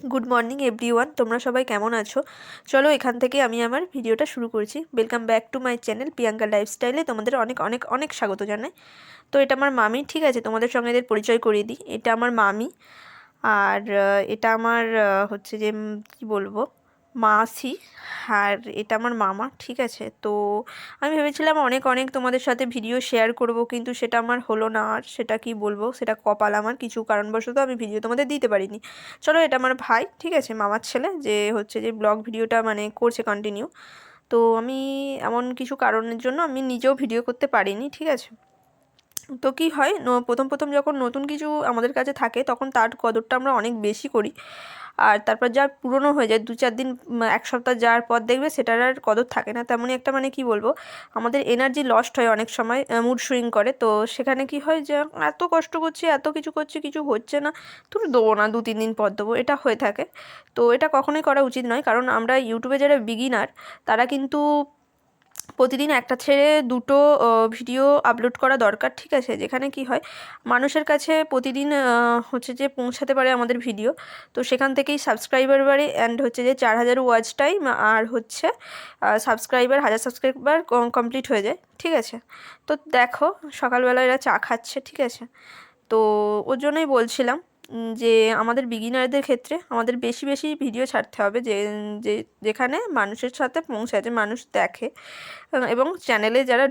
Good morning everyone, তোমরা সবাই কেমন আছো? চলো এখান থেকে আমি আমার ভিডিওটা শুরু করছি। Welcome back to my channel Priyanka লাইফস্টাইলে তোমাদের অনেক অনেক অনেক স্বাগত জানাই। তো এটা আমার মামি, ঠিক আছে? তোমাদের সঙ্গে এদের পরিচয় করিয়ে দিই। এটা আমার মামি, আর এটা আমার হচ্ছে যে কী বলবো, মাসি, আর এটা আমার মামা, ঠিক আছে? তো আমি ভেবেছিলাম অনেক অনেক তোমাদের সাথে ভিডিও শেয়ার করব, কিন্তু সেটা আমার হলো না। আর সেটা কি বলবো, সেটা কপাল আমার, কিছু কারণবশত আমি ভিডিও তোমাদের দিতে পারিনি। চলো, এটা আমার ভাই, ঠিক আছে, মামার ছেলে, যে হচ্ছে যে ব্লগ ভিডিওটা মানে করছে কন্টিনিউ। তো আমি এমন কিছু কারণের জন্য আমি নিজেও ভিডিও করতে পারিনি, ঠিক আছে? তো কী হয়, প্রথম প্রথম যখন নতুন কিছু আমাদের কাছে থাকে তখন তার কদরটা আমরা অনেক বেশি করি। আর তারপর যা পুরনো হয়ে যায়, 2-4 দিন, 1 সপ্তাহ যাওয়ার পর দেখবে সেটার আর কদর থাকে না। তেমনই একটা মানে কি বলবো, আমাদের এনার্জি লস্ট হয় অনেক সময়, মুড সুইং করে। তো সেখানে কি হয় যে এত কষ্ট করছি, এত কিছু করছি, কিছু হচ্ছে না, তুমি দেবো না, 2-3 দিন পর দেবো, এটা হয়ে থাকে। তো এটা কখনোই করা উচিত নয়, কারণ আমরা ইউটিউবে যারা বিগিনার তারা কিন্তু প্রতিদিন একটা ছেড়ে দুটো ভিডিও আপলোড করা দরকার, ঠিক আছে? যেখানে কি হয়, মানুষের কাছে প্রতিদিন হচ্ছে যে পৌঁছাতে পারে আমাদের ভিডিও। তো সেখান থেকেই সাবস্ক্রাইবার বাড়ে, অ্যান্ড হচ্ছে যে 4000 ওয়াচ টাইম, আর হচ্ছে সাবস্ক্রাইবার 1000 সাবস্ক্রাইবার কমপ্লিট হয়ে যায়, ঠিক আছে? তো দেখো, সকালবেলা এরা চা খাচ্ছে, ঠিক আছে? তো ওর জন্যই বলছিলাম যে আমাদের বিগিনারদের ক্ষেত্রে আমাদের বেশি বেশি ভিডিও ছাড়তে হবে, যেখানে মানুষের সাথে পৌঁছাতে, মানুষ দেখে, এবং চ্যানেলে যারা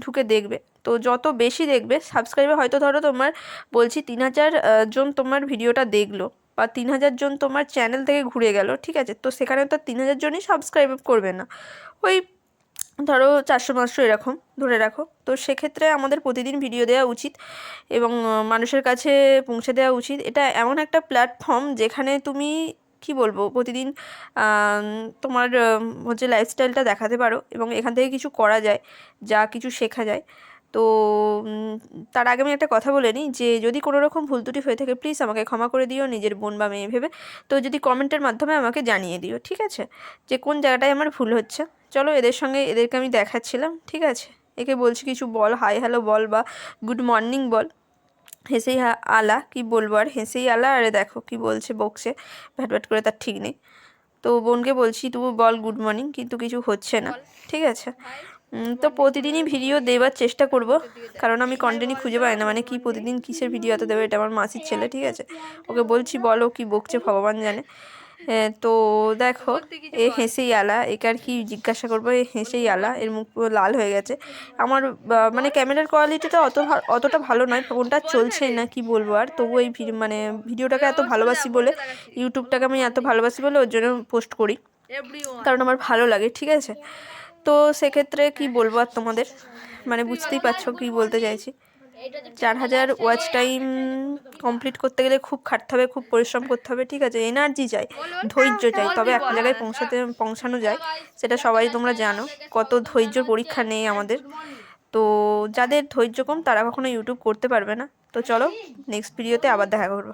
ঢুকে দেখবে। তো যত বেশি দেখবে সাবস্ক্রাইবার, হয়তো ধরো তোমার বলছি 3000 জন তোমার ভিডিওটা দেখলো, বা 3000 জন তোমার চ্যানেল থেকে ঘুরে গেল, ঠিক আছে? তো সেখানে তো 3000 জনই সাবস্ক্রাইব করবে না, ওই ধরো 400-500 এরকম ধরে রাখো। তো সেক্ষেত্রে আমাদের প্রতিদিন ভিডিও দেওয়া উচিত, এবং মানুষের কাছে পৌঁছে দেওয়া উচিত। এটা এমন একটা প্ল্যাটফর্ম যেখানে তুমি কি বলবো, প্রতিদিন তোমার হচ্ছে লাইফস্টাইলটা দেখাতে পারো, এবং এখান থেকে কিছু করা যায়, যা কিছু শেখা যায়। তো তার আগে আমি একটা কথা বলে নিই, যে যদি কোনো রকম ভুল ত্রুটি হয়ে থাকে প্লিজ আমাকে ক্ষমা করে দিও, নিজের বোন বা মেয়ে ভেবে। তো যদি কমেন্টের মাধ্যমে আমাকে জানিয়ে দিও, ঠিক আছে, যে কোন জায়গাটায় আমার ভুল হচ্ছে। চলো, এদেরকে আমি দেখাচ্ছিলাম, ঠিক আছে? একে বলছি কিছু বল, হাই হ্যালো বল, বা গুড মর্নিং বল। হেসেই আলা, কি বলবো আর, হেসেই আলা। আরে দেখো কি বলছে, বকছে ভ্যাট ভ্যাট করে, তার ঠিক নেই। তো বোনকে বলছি তুই বল গুড মর্নিং, কিন্তু কিছু হচ্ছে না, ঠিক আছে? তো প্রতিদিনই ভিডিও দেওয়ার চেষ্টা করব, কারণ আমি কন্টেন্টই খুঁজে পাই না, মানে কি প্রতিদিন কিসের ভিডিও এত দেবে। এটা আমার মাসির ছেলে, ঠিক আছে? ওকে বলছি বলো, কি বকছে ভগবান জানে। তো দেখো, এ হেসেই আলা, একে আর কি জিজ্ঞাসা করবো, এ হেসেই আলা, এর মুখ পুরো লাল হয়ে গেছে। আমার মানে ক্যামেরার কোয়ালিটিটা অতটা ভালো নয়, ফোনটা চলছেই না, কি বলবো আর। তবু এই মানে ভিডিওটাকে এত ভালোবাসি বলে, ইউটিউবটাকে আমি এত ভালোবাসি বলে ওর জন্য পোস্ট করি, কারণ আমার ভালো লাগে, ঠিক আছে? তো সেক্ষেত্রে কি বলবো আর তোমাদের, মানে বুঝতেই পারছো কি বলতে চাইছি। 4000 ওয়াচ টাইম কমপ্লিট করতে গেলে খুব খাটতে হবে, খুব পরিশ্রম করতে হবে, ঠিক আছে? এনার্জি চাই, ধৈর্য চাই, তবে একটা জায়গায় পৌঁছানো যায়। সেটা সবাই তোমরা জানো, কত ধৈর্যর পরীক্ষা নেই আমাদের। তো যাদের ধৈর্য কম তারা কখনো ইউটিউব করতে পারবে না। তো চলো, নেক্সট ভিডিওতে আবার দেখা হবে।